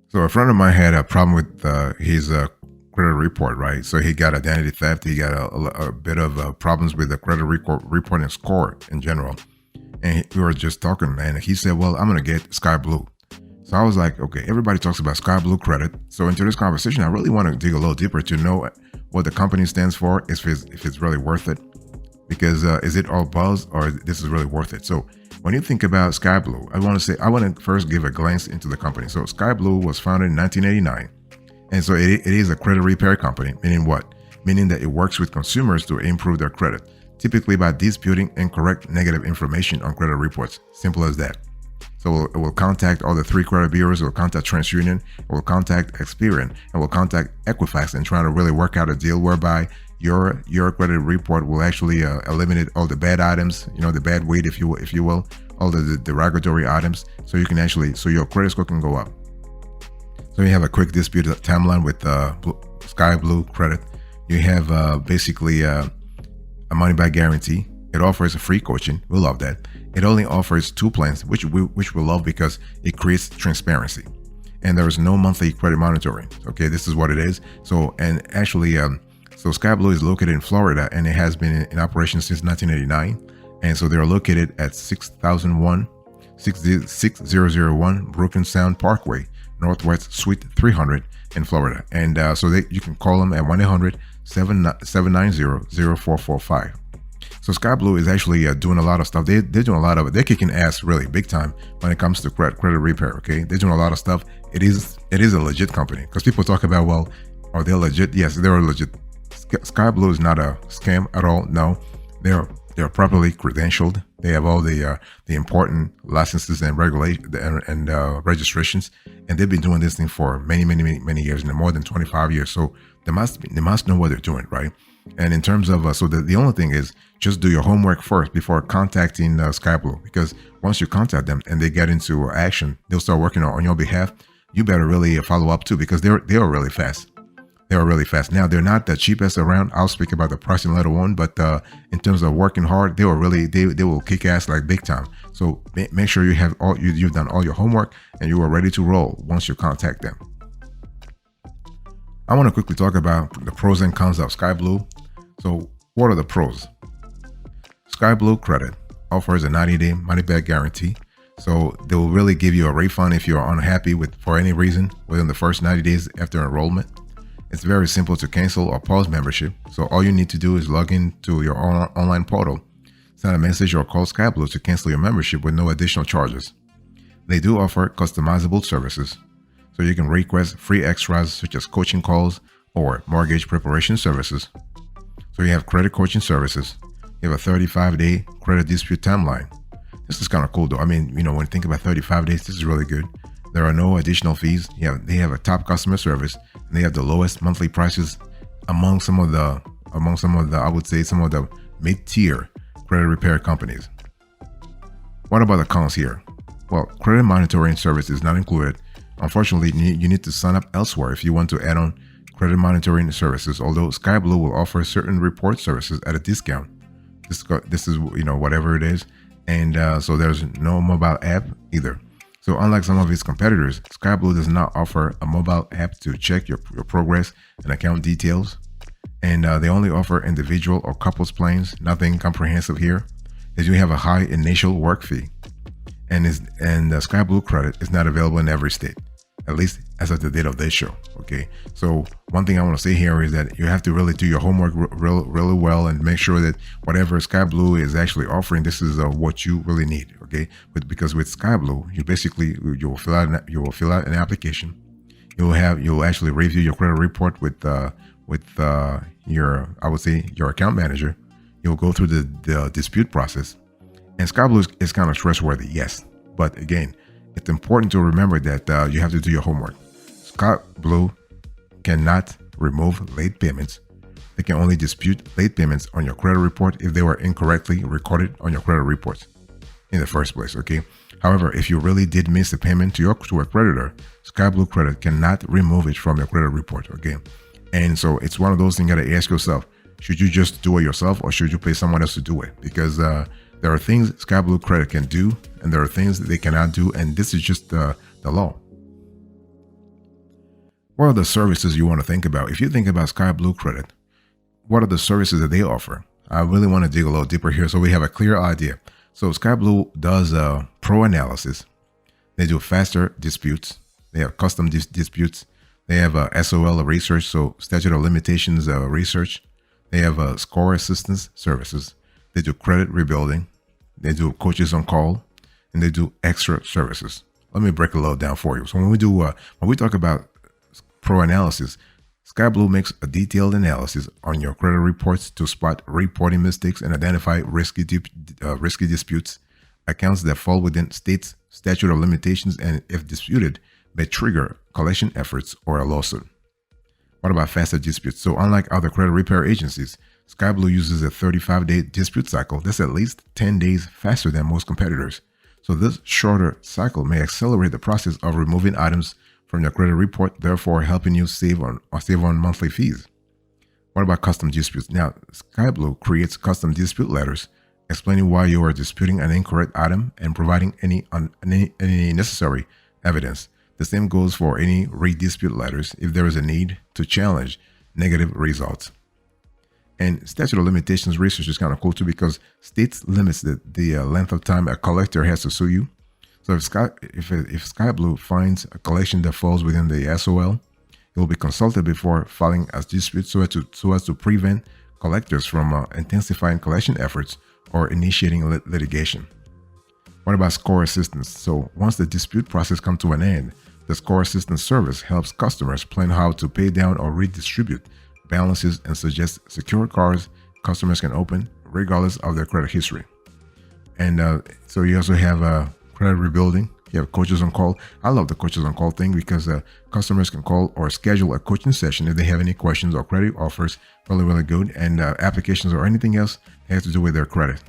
So a friend of mine had a problem with his credit report, right? So he got identity theft. He got a bit of problems with the credit reporting score in general. And we were just talking, and he said, well, I'm going to get Sky Blue. So I was like, okay, everybody talks about Sky Blue credit. So into this conversation, I really want to dig a little deeper to know what the company stands for, if it's really worth it. Because is it all buzz or this is really worth it? So when you think about Sky Blue, I want to first give a glance into the company. So Sky Blue was founded in 1989. And so it is a credit repair company, meaning what? Meaning that it works with consumers to improve their credit, typically by disputing incorrect negative information on credit reports. Simple as that. So it will contact all the three credit bureaus, it will contact TransUnion, it will contact Experian, and will contact Equifax and trying to really work out a deal whereby your credit report will actually eliminate all the bad items, the bad weight, if you will, all the derogatory items, so your credit score can go up. So you have a quick dispute timeline with Sky Blue Credit. You have basically a money back guarantee. It offers a free coaching. We love that. It only offers 2 plans, which we love because it creates transparency. And there is no monthly credit monitoring. Okay, this is what it is. So Sky Blue is located in Florida, and it has been in operation since 1989. And so they're located at 6001 Brooklyn Sound Parkway, Northwest Suite 300 in Florida. And you can call them at 1-800-790-0445. So Sky Blue is actually doing a lot of stuff. They're doing a lot of it. They're kicking ass really big time when it comes to credit repair. Okay, they're doing a lot of stuff. It is a legit company, because people talk about, well, are they legit? Yes, they're legit. Sky Blue is not a scam at all. No, they're properly credentialed. They have all the important licenses and registrations, and they've been doing this thing for many years, more than 25 years. So they must know what they're doing, right? And in terms of the only thing is, just do your homework first before contacting Sky Blue, because once you contact them and they get into action, they'll start working on your behalf. You better really follow up too, because they are really fast. They are really fast. Now, they're not the cheapest around. I'll speak about the pricing later on, but in terms of working hard, they will kick ass like big time. So make sure you've done all your homework and you are ready to roll once you contact them. I want to quickly talk about the pros and cons of Sky Blue. So what are the pros? Sky Blue Credit offers a 90-day money-back guarantee. So they will really give you a refund if you're unhappy for any reason within the first 90 days after enrollment. It's very simple to cancel or pause membership. So all you need to do is log in to your online portal, send a message or call Sky Blue to cancel your membership with no additional charges. They do offer customizable services. So you can request free extras such as coaching calls or mortgage preparation services. So you have credit coaching services. You have a 35-day credit dispute timeline. This is kind of cool though. I mean, when you think about 35 days, this is really good. There are no additional fees. They have a top customer service, and they have the lowest monthly prices among some of the I would say some of the mid-tier credit repair companies. What about the cons here? Well, credit monitoring service is not included. Unfortunately, you need to sign up elsewhere if you want to add on credit monitoring services, although Sky Blue will offer certain report services at a discount. This is whatever it is. And so there's no mobile app either. So unlike some of its competitors, Sky Blue does not offer a mobile app to check your progress and account details. And they only offer individual or couples plans, nothing comprehensive here. They do have a high initial work fee. And Sky Blue Credit is not available in every state, at least as of the date of this show. Okay, so one thing I want to say here is that you have to really do your homework really well and make sure that whatever Sky Blue is actually offering, this is what you really need. Okay, because with Sky Blue, you will fill out an application. You'll actually review your credit report with your account manager. You'll go through the dispute process, and Sky Blue is kind of trustworthy, yes, but again, it's important to remember that you have to do your homework. Sky Blue cannot remove late payments. They can only dispute late payments on your credit report if they were incorrectly recorded on your credit reports in the first place, okay? However, if you really did miss a payment to a creditor, Sky Blue Credit cannot remove it from your credit report, okay? And so it's one of those things you gotta ask yourself, should you just do it yourself or should you pay someone else to do it? Because there are things Sky Blue Credit can do and there are things that they cannot do, and this is just the law. What are the services you want to think about? If you think about Sky Blue Credit, what are the services that they offer? I really want to dig a little deeper here so we have a clear idea. So Sky Blue does pro analysis. They do faster disputes. They have custom disputes. They have SOL research, so statute of limitations research. They have score assistance services. They do credit rebuilding. They do coaches on call, and they do extra services. Let me break a little down for you. So when we talk about pro analysis, Sky Blue makes a detailed analysis on your credit reports to spot reporting mistakes and identify risky disputes, accounts that fall within states' statute of limitations, and if disputed, may trigger collection efforts or a lawsuit. What about faster disputes? So unlike other credit repair agencies, Sky Blue uses a 35-day dispute cycle. That's at least 10 days faster than most competitors. So this shorter cycle may accelerate the process of removing items from your credit report, therefore helping you save on monthly fees. What about custom disputes? Now, Sky Blue creates custom dispute letters explaining why you are disputing an incorrect item and providing any necessary evidence. The same goes for any redispute letters if there is a need to challenge negative results. And statute of limitations research is kind of cool too, because states limits the length of time a collector has to sue you. So if Sky Blue finds a collection that falls within the SOL, it will be consulted before filing a dispute so as to prevent collectors from intensifying collection efforts or initiating litigation. What about score assistance? So once the dispute process comes to an end, the score assistance service helps customers plan how to pay down or redistribute balances and suggests secure cards customers can open regardless of their credit history. And so you also have credit rebuilding. You have coaches on call. I love the coaches on call thing because customers can call or schedule a coaching session if they have any questions or credit offers. Really, really good. And applications or anything else that has to do with their credit.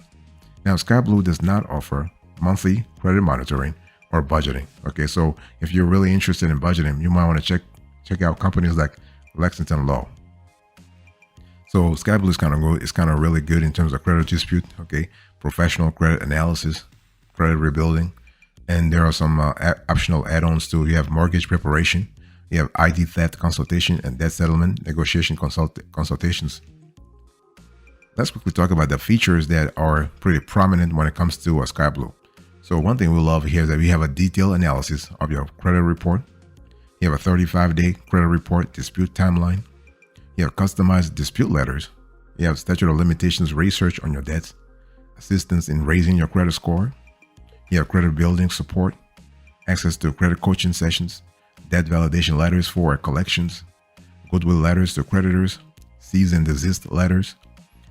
Now, Sky Blue does not offer monthly credit monitoring or budgeting. Okay, so if you're really interested in budgeting, you might want to check out companies like Lexington Law. So Sky Blue is kind of good. It's kind of really good in terms of credit dispute. Okay, professional credit analysis, credit rebuilding. And there are some optional add-ons too. You have mortgage preparation, you have ID theft consultation, and debt settlement negotiation consultations. Let's quickly talk about the features that are pretty prominent when it comes to Sky Blue. So one thing we love here is that we have a detailed analysis of your credit report. You have a 35-day credit report dispute timeline. You have customized dispute letters. You have statute of limitations research on your debts, assistance in raising your credit score. You have credit building support, access to credit coaching sessions, debt validation letters for collections, goodwill letters to creditors, cease and desist letters,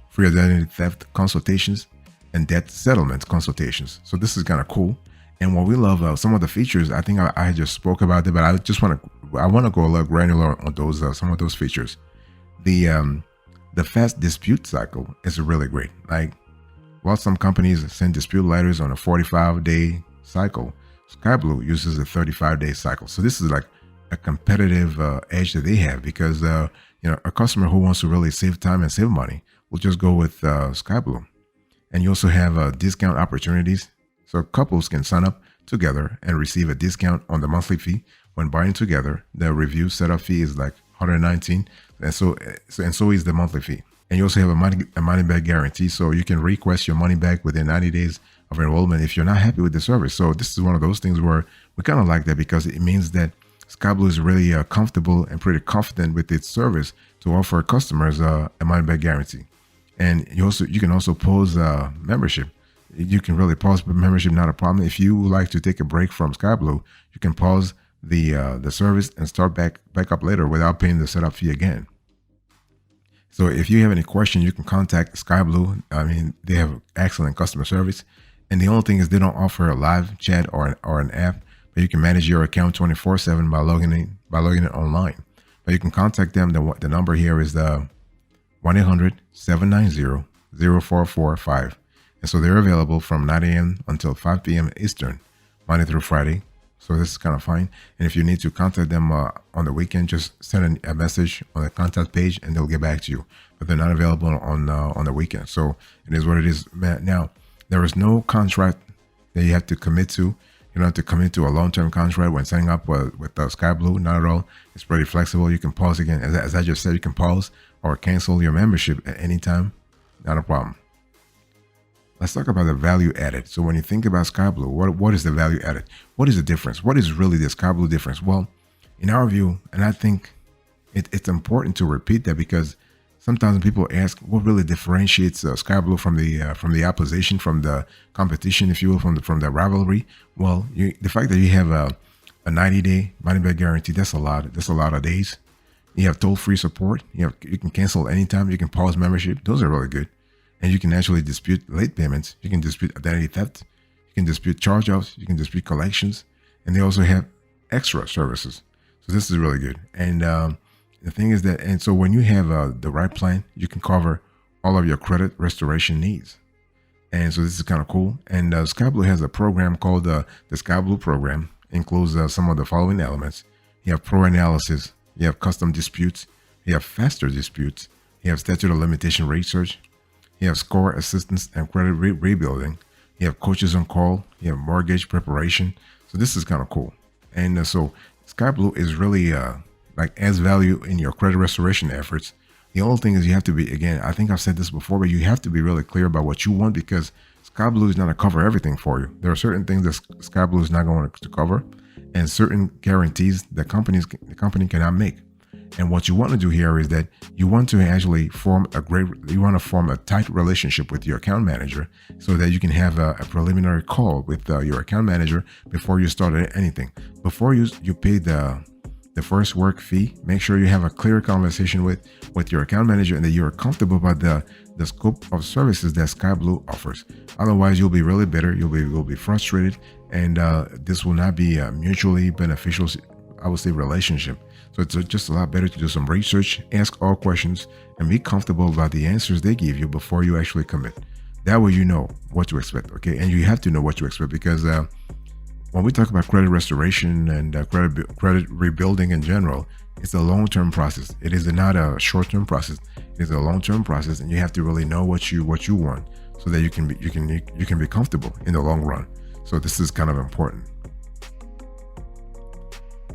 free identity theft consultations, and debt settlement consultations. So this is kind of cool. And what we love, some of the features, I think I just spoke about it, but I want to go a little granular on those some of those features. The fast dispute cycle is really great. Like, while some companies send dispute letters on a 45-day cycle, Sky Blue uses a 35-day cycle. So this is like a competitive edge that they have because a customer who wants to really save time and save money will just go with Sky Blue. And you also have discount opportunities. So couples can sign up together and receive a discount on the monthly fee. When buying together, the review setup fee is like $119, and so is the monthly fee. And you also have a money back guarantee, so you can request your money back within 90 days of enrollment if you're not happy with the service. So this is one of those things where we kind of like that because it means that Sky Blue is really comfortable and pretty confident with its service to offer customers a money back guarantee. And you can also pause membership. You can really pause membership, not a problem. If you would like to take a break from Sky Blue, you can pause the service and start back up later without paying the setup fee again. So if you have any questions, you can contact Sky Blue. I mean, they have excellent customer service. And the only thing is they don't offer a live chat or an app, but you can manage your account 24/7 by logging in online. But you can contact them. The number here is the 1-800-790-0445. And so they're available from 9 a.m. until 5 p.m. Eastern, Monday through Friday. So this is kind of fine. And if you need to contact them on the weekend, just send a message on the contact page and they'll get back to you. But they're not available on the weekend. So it is what it is. Now, there is no contract that you have to commit to. You don't have to commit to a long-term contract when signing up with Sky Blue. Not at all. It's pretty flexible. You can pause again. As I just said, you can pause or cancel your membership at any time. Not a problem. Let's talk about the value added. So when you think about Sky Blue, what is the value added? What is the difference? What is really the Sky Blue difference? Well, in our view, and I think it's important to repeat that, because sometimes people ask what really differentiates Sky Blue from the opposition, from the competition, if you will, from the rivalry. Well, the fact that you have a 90-day money back guarantee, that's a lot. That's a lot of days. You have toll-free support. You can cancel anytime. You can pause membership. Those are really good. And you can actually dispute late payments. You can dispute identity theft. You can dispute charge-offs. You can dispute collections. And they also have extra services. So this is really good. And the thing is that, and so when you have the right plan, you can cover all of your credit restoration needs. And so this is kind of cool. And Sky Blue has a program called the Sky Blue program. It includes some of the following elements. You have pro analysis. You have custom disputes. You have faster disputes. You have statute of limitation research. You have score assistance and credit rebuilding. You have coaches on call. You have mortgage preparation. So this is kind of cool. And so Sky Blue is really adds value in your credit restoration efforts. The only thing is you have to be, again, I think I've said this before, but you have to be really clear about what you want, because Sky Blue is not going to cover everything for you. There are certain things that Sky Blue is not going to cover, and certain guarantees that the company cannot make. And what you want to do here is that you want to actually form a tight relationship with your account manager, so that you can have a preliminary call with your account manager before you start anything. Before you pay the first work fee, make sure you have a clear conversation with your account manager, and that you're comfortable about the scope of services that Sky Blue offers. Otherwise, you'll be really bitter. You'll be frustrated, and this will not be a mutually beneficial, I would say, relationship. So it's just a lot better to do some research, ask all questions, and be comfortable about the answers they give you before you actually commit. That way you know what to expect, okay? And you have to know what to expect, because when we talk about credit restoration and credit rebuilding in general, it's a long-term process. It is not a short-term process. It is a long-term process, and you have to really know what you want, so that you can be comfortable in the long run. So this is kind of important.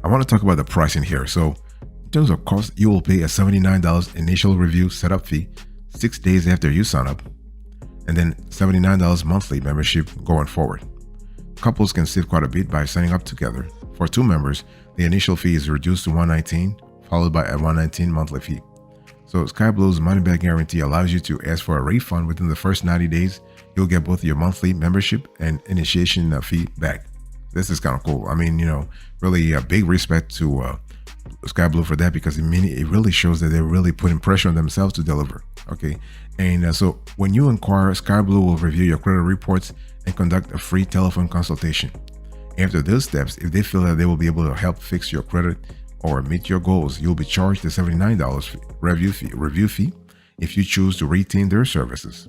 I want to talk about the pricing here. So in terms of cost, you will pay a $79 initial review setup fee 6 days after you sign up, and then $79 monthly membership going forward. Couples can save quite a bit by signing up together. For 2 members, the initial fee is reduced to $119, followed by a $119 monthly fee. So Sky Blue's money back guarantee allows you to ask for a refund within the first 90 days. You'll get both your monthly membership and initiation fee back. This is kind of cool. I mean, really a big respect to Sky Blue for that, because it really shows that they're really putting pressure on themselves to deliver. Okay. And so when you inquire, Sky Blue will review your credit reports and conduct a free telephone consultation. After those steps, if they feel that they will be able to help fix your credit or meet your goals, you'll be charged the $79 review fee if you choose to retain their services.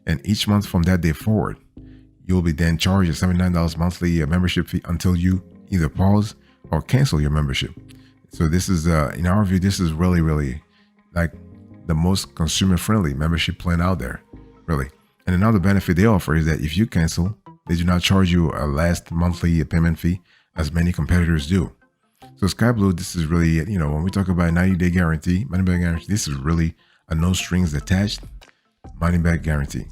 And each month from that day forward, you'll be then charged a $79 monthly membership fee until you either pause or cancel your membership. So this is, in our view, this is really, really like the most consumer-friendly membership plan out there, really. And another benefit they offer is that if you cancel, they do not charge you a last monthly payment fee as many competitors do. So Sky Blue, this is really, when we talk about 90-day guarantee, money back guarantee, this is really a no strings attached money back guarantee.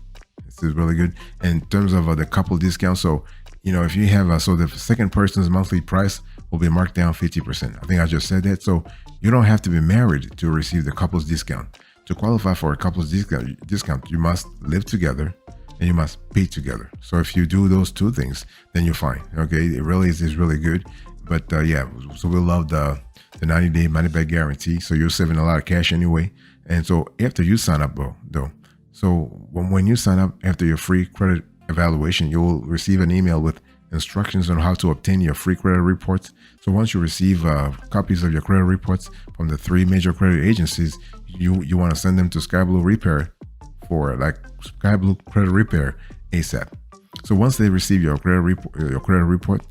This is really good. And in terms of the couple discount, so if you have so the second person's monthly price will be marked down 50%. I think I just said that. So you don't have to be married to receive the couple's discount. To qualify for a couple's discount, you must live together and you must pay together. So if you do those 2 things, then you're fine. Okay, it really is really good. But yeah, so we love the 90-day money back guarantee. So you're saving a lot of cash anyway. And so after you sign up, though, so when you sign up after your free credit evaluation, you'll receive an email with instructions on how to obtain your free credit reports. So once you receive copies of your credit reports from the 3 major credit agencies, you want to send them to Sky Blue Repair for Sky Blue Credit Repair ASAP. So once they receive your credit report,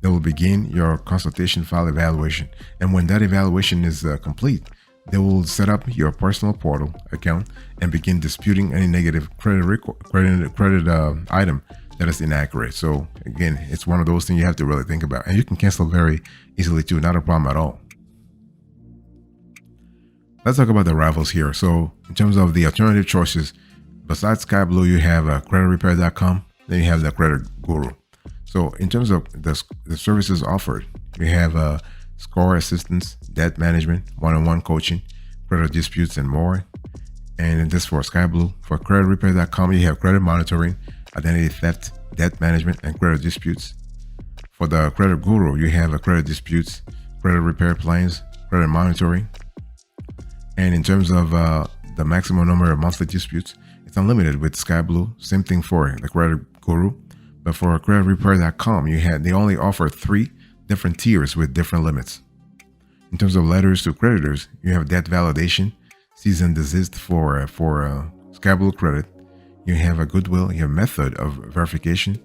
they will begin your consultation file evaluation. And when that evaluation is complete, they will set up your personal portal account and begin disputing any negative credit item that is inaccurate. So again, it's one of those things you have to really think about, and you can cancel very easily too, not a problem at all. Let's talk about the rivals here. So in terms of the alternative choices, besides SkyBlue, you have creditrepair.com, then you have the Credit Guru. So in terms of the services offered, you have score assistance, debt management, one-on-one coaching, credit disputes, and more. And this for SkyBlue. For creditrepair.com, you have credit monitoring, identity theft, debt management, and credit disputes. For the Credit Guru, you have credit disputes, credit repair plans, credit monitoring. And in terms of the maximum number of monthly disputes, it's unlimited with SkyBlue. Same thing for the Credit Guru. But for creditrepair.com, they only offer 3 different tiers with different limits. In terms of letters to creditors, you have debt validation, cease and desist for SkyBlue Credit. You have a goodwill, you have method of verification.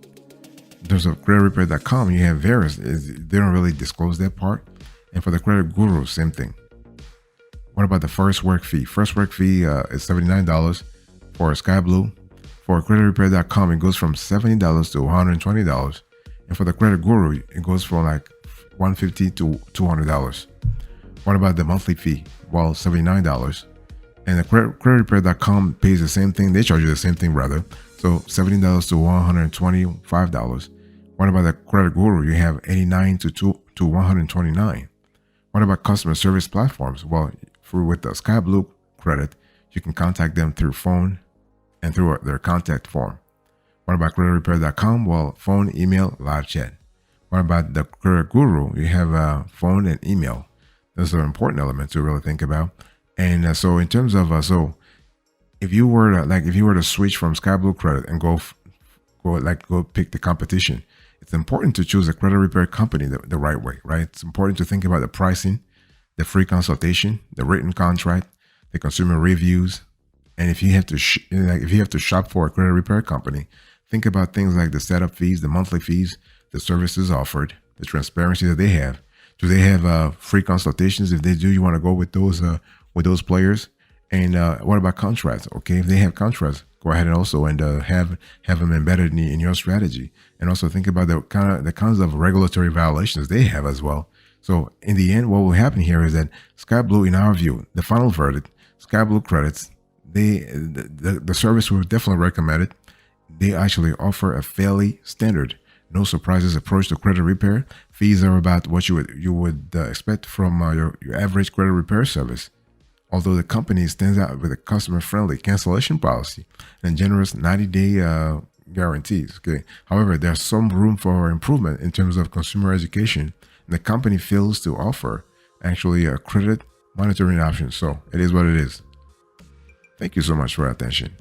In terms of creditrepair.com, you have various. They don't really disclose that part. And for the Credit Guru, same thing. What about the first work fee? First work fee is $79 for SkyBlue. For creditrepair.com, it goes from $70 to $120. And for the Credit Guru, it goes from like $150 to $200. What about the monthly fee? Well, $79. And the creditrepair.com pays the same thing. They charge you the same thing rather. So $70 to $125. What about the Credit Guru? You have $89 to $129. What about customer service platforms? Well, with the SkyBlue Credit, you can contact them through phone and through their contact form. What about creditrepair.com? Well, phone, email, live chat. What about the Credit Guru? You have phone and email. Those are important elements to really think about. And so in terms of so if you were to switch from SkyBlue Credit and go pick the competition, it's important to choose a credit repair company the right way, right? It's important to think about the pricing, the free consultation, the written contract, the consumer reviews. And if you have to shop for a credit repair company, think about things like the setup fees, the monthly fees, the services offered, the transparency that they have. Do they have free consultations? If they do, you want to go with those players. And what about contracts? Okay, if they have contracts, go ahead and also have them embedded in your strategy. And also think about the kinds of regulatory violations they have as well. So in the end, what will happen here is that SkyBlue, in our view, the final verdict, SkyBlue credits, the service we would definitely recommend it. They actually offer a fairly standard, no surprises approach to credit repair. Fees are about what you would expect from your average credit repair service. Although the company stands out with a customer-friendly cancellation policy and generous 90-day guarantees. Okay. However, there's some room for improvement in terms of consumer education. And the company fails to offer actually a credit monitoring option. So it is what it is. Thank you so much for your attention.